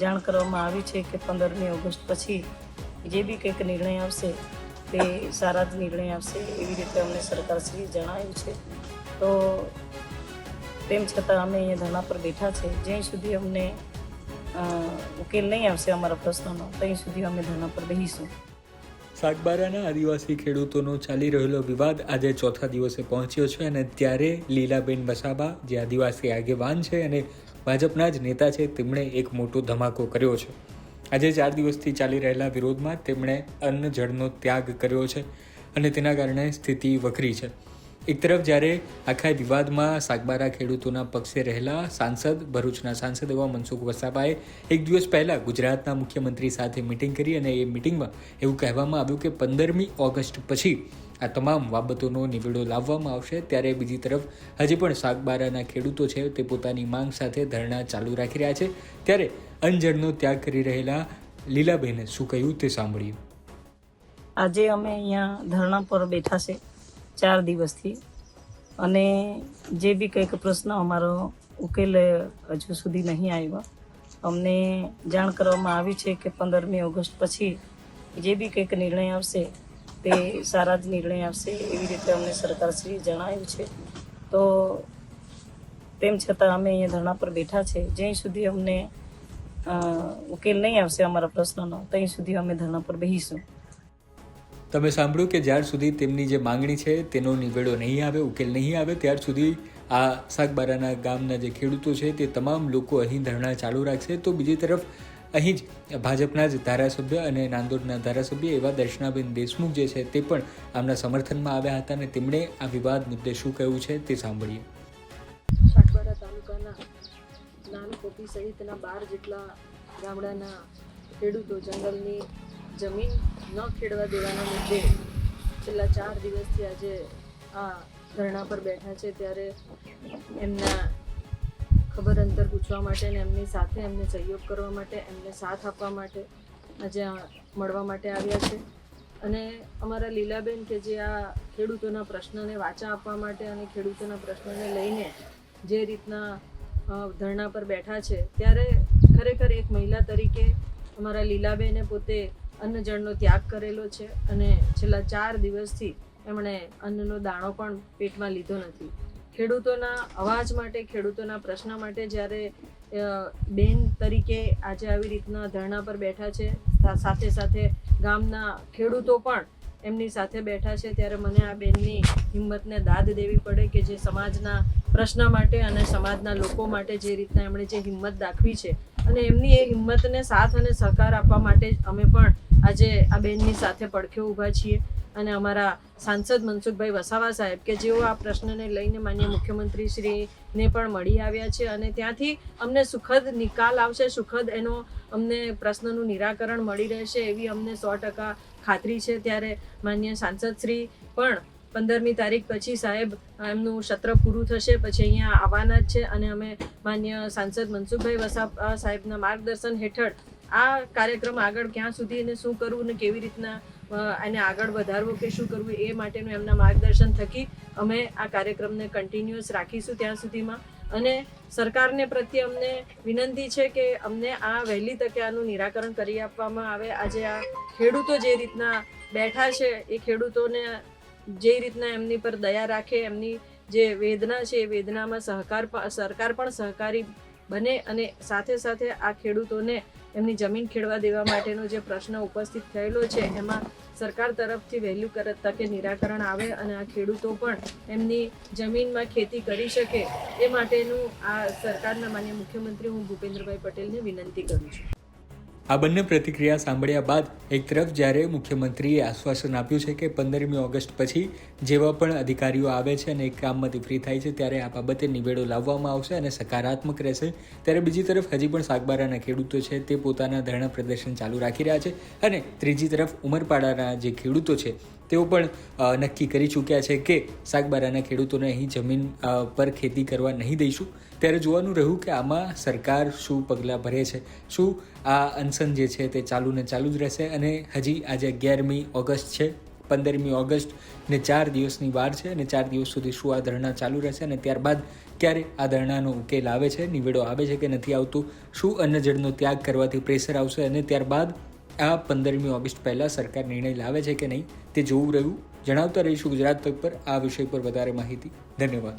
જાણ કરવામાં આવી છે કે 15મી ઓગસ્ટ પછી જે બી કંઈક નિર્ણય આવશે તે સારા જ નિર્ણય આવશે એવી રીતે અમને સરકારશ્રીએ જણાવ્યું છે. તો તેમ છતાં અમે અહીંયા ધરણા પર બેઠા છે. જ્યાં સુધી અમને ઉકેલ નહીં આવશે અમારા પ્રશ્નોનો ત્યાં સુધી અમે ધરણા પર બેસીશું. સાગબારાના આદિવાસી ખેડૂતોનો ચાલી રહેલો વિવાદ આજે ચોથા દિવસે પહોંચ્યો છે અને ત્યારે લીલાબેન વસાવા જે આદિવાસી આગેવાન છે અને ભાજપના જ નેતા છે તેમણે એક મોટો ધમાકો કર્યો છે. આજે 4 દિવસથી ચાલી રહેલા વિરોધમાં તેમણે અન્ન જળનો ત્યાગ કર્યો છે અને તેના કારણે સ્થિતિ વકરી છે. એક તરફ જ્યારે આખા વિવાદમાં સાગબારા ખેડૂતોના પક્ષે રહેલા સાંસદ ભરૂચના સાંસદ એવા મનસુખ વસાવાએ એક દિવસ પહેલાં ગુજરાતના મુખ્યમંત્રી સાથે મિટિંગ કરી અને એ મિટિંગમાં એવું કહેવામાં આવ્યું કે 15મી ઓગસ્ટ પછી આ તમામ બાબતોનો નિવેડો લાવવામાં આવશે. ત્યારે બીજી તરફ હજી પણ સાગબારાના ખેડૂતો છે તે પોતાની માંગ સાથે ધરણા ચાલુ રાખી રહ્યા છે. ત્યારે અન્નજળનો ત્યાગ કરી રહેલા લીલાબેને શું કહ્યું તે સાંભળ્યું. આજે અમે અહીંયા ધરણા પર બેઠા છે 4 દિવસથી અને જે બી કંઈક પ્રશ્ન અમારો ઉકેલ હજુ સુધી નહીં આવ્યો. અમને જાણ કરવામાં આવી છે કે 15મી ઓગસ્ટ પછી જે બી કંઈક નિર્ણય આવશે તે સારા જ નિર્ણય આવશે એવી રીતે અમને સરકારશ્રીએ જણાવ્યું છે. તો તેમ છતાં અમે અહીંયા ધરણા પર બેઠા છે. જ્યાં સુધી અમને ઉકેલ નહીં આવશે અમારા પ્રશ્નોનો ત્યાં સુધી અમે ધરણા પર બેસીશું. તમે સાંભળ્યું કે જ્યાર સુધી તેમની જે માંગણી છે તેનો નિવેડો નહીં આવે, ઉકેલ નહીં આવે, ત્યાર સુધી આ સાગબારાના ગામના જે ખેડૂતો છે તે તમામ લોકો અહીં ધરણા ચાલુ રાખશે. તો બીજી તરફ અહીં જ ભાજપના જ ધારાસભ્ય અને નાંદોદના ધારાસભ્ય એવા દર્શનાબેન દેશમુખ જે છે તે પણ આમના સમર્થનમાં આવ્યા હતા અને તેમણે આ વિવાદ મુદ્દે શું કહ્યું છે તે સાંભળીએ. સાગબારા તાલુકાના નાનકોપી સહિતના 12 જેટલા ગામડાના ખેડૂતો જંગલની જમીન ન ખેડવા દેવાના મુદ્દે છેલ્લા 4 દિવસથી આજે આ ધરણા પર બેઠા છે. ત્યારે એમના ખબર અંતર પૂછવા માટે અને એમની સાથે એમને સહયોગ કરવા માટે, એમને સાથ આપવા માટે આજે મળવા માટે આવ્યા છે. અને અમારા લીલાબેન કે જે આ ખેડૂતોના પ્રશ્નને વાચા આપવા માટે અને ખેડૂતોના પ્રશ્નને લઈને જે રીતના ધરણા પર બેઠા છે, ત્યારે ખરેખર એક મહિલા તરીકે અમારા લીલાબેને પોતે અન્ન જળનો ત્યાગ કરેલો છે અને છેલ્લા 4 દિવસથી એમણે અન્નનો દાણો પણ પેટમાં લીધો નથી. ખેડૂતોના અવાજ માટે, ખેડૂતોના પ્રશ્ન માટે જ્યારે બેન તરીકે આજે આવી રીતના ધરણા પર બેઠા છે, સાથે સાથે ગામના ખેડૂતો પણ એમની સાથે બેઠા છે, ત્યારે મને આ બેનની હિંમતને દાદ દેવી પડે કે જે સમાજના પ્રશ્ન માટે અને સમાજના લોકો માટે જે રીતના એમણે જે હિંમત દાખવી છે અને એમની એ હિંમતને સાથ અને સહકાર આપવા માટે અમે પણ આજે આ બેનની સાથે પડખે ઊભા છીએ. અને અમારા સાંસદ મનસુખભાઈ વસાવા સાહેબ કે જેઓ આ પ્રશ્નને લઈને માનનીય મુખ્યમંત્રી શ્રીને પણ મળી આવ્યા છે અને ત્યાંથી અમને સુખદ નિકાલ આવશે, સુખદ એનો અમને પ્રશ્નનું નિરાકરણ મળી રહેશે એવી અમને 100% ખાતરી છે. ત્યારે માનનીય સાંસદ શ્રી પણ 15મી તારીખ પછી સાહેબ એમનું સત્ર પૂરું થશે પછી અહીંયા આવવાના જ છે અને અમે માનનીય સાંસદ મનસુખભાઈ વસાવા સાહેબના માર્ગદર્શન હેઠળ આ કાર્યક્રમ આગળ ક્યાં સુધી એને શું કરવું ને કેવી રીતના એને આગળ વધારવો કે શું કરવું એ માટેનું એમના માર્ગદર્શન થકી અમે આ કાર્યક્રમને કન્ટિન્યુઅસ રાખીશું ત્યાં સુધીમાં. અને સરકારને પ્રત્યે અમને વિનંતી છે કે અમને આ વહેલી તકે આનું નિરાકરણ કરી આપવામાં આવે. આજે આ ખેડૂતો જે રીતના બેઠા છે એ ખેડૂતોને જે રીતના એમની પર દયા રાખે, એમની જે વેદના છે એ વેદનામાં સરકાર પણ સહકારી બને અને સાથે સાથે આ ખેડૂતોને એમની જમીન ખેડવા દેવા માટેનો જે પ્રશ્ન ઉપસ્થિત થયેલો છે એમાં સરકાર તરફથી વહેલું તકે નિરાકરણ આવે અને આ ખેડૂતો પણ એમની જમીનમાં ખેતી કરી શકે એ માટેનું આ સરકારના માનનીય મુખ્યમંત્રી હું ભૂપેન્દ્રભાઈ પટેલને વિનંતી કરું છું. આ બંને પ્રતિક્રિયા સાંભળ્યા બાદ એક તરફ જ્યારે મુખ્યમંત્રીએ આશ્વાસન આપ્યું છે કે 15મી ઓગસ્ટ પછી જેવા પણ અધિકારીઓ આવે છે અને એક કામમાંથી ફ્રી થાય છે ત્યારે આ બાબતે નિવેડો લાવવામાં આવશે અને સકારાત્મક રહેશે, ત્યારે બીજી તરફ હજી પણ સાગબારાના ખેડૂતો છે તે પોતાના ધરણા પ્રદર્શન ચાલુ રાખી રહ્યા છે અને ત્રીજી તરફ ઉમરપાડાના જે ખેડૂતો છે તેઓ પણ નક્કી કરી ચૂક્યા છે કે સાગબારાના ખેડૂતોને અહીં જમીન પર ખેતી કરવા નહીં દઈશું. ત્યારે જોવાનું રહ્યું કે આમાં સરકાર શું પગલાં ભરે છે, શું આ અનશન જે છે તે ચાલુ ને ચાલુ જ રહેશે અને હજી આજે 11મી ઓગસ્ટ છે, 15મી ઓગસ્ટ ને 4 દિવસની વાર છે અને 4 દિવસ સુધી શું આ ધરણા ચાલુ રહેશે અને ત્યારબાદ ક્યારે આ ધરણાનો ઉકેલ આવે છે, નિવેડો આવે છે કે નથી આવતું, શું અન્નજળનો ત્યાગ કરવાથી પ્રેશર આવશે અને ત્યારબાદ આ 15મી ઓગસ્ટ પહેલાં સરકાર નિર્ણય લાવે છે કે નહીં તે જોવું રહ્યું. જણાવતા રહીશું ગુજરાત તક પર આ વિષય પર વધારે માહિતી. ધન્યવાદ.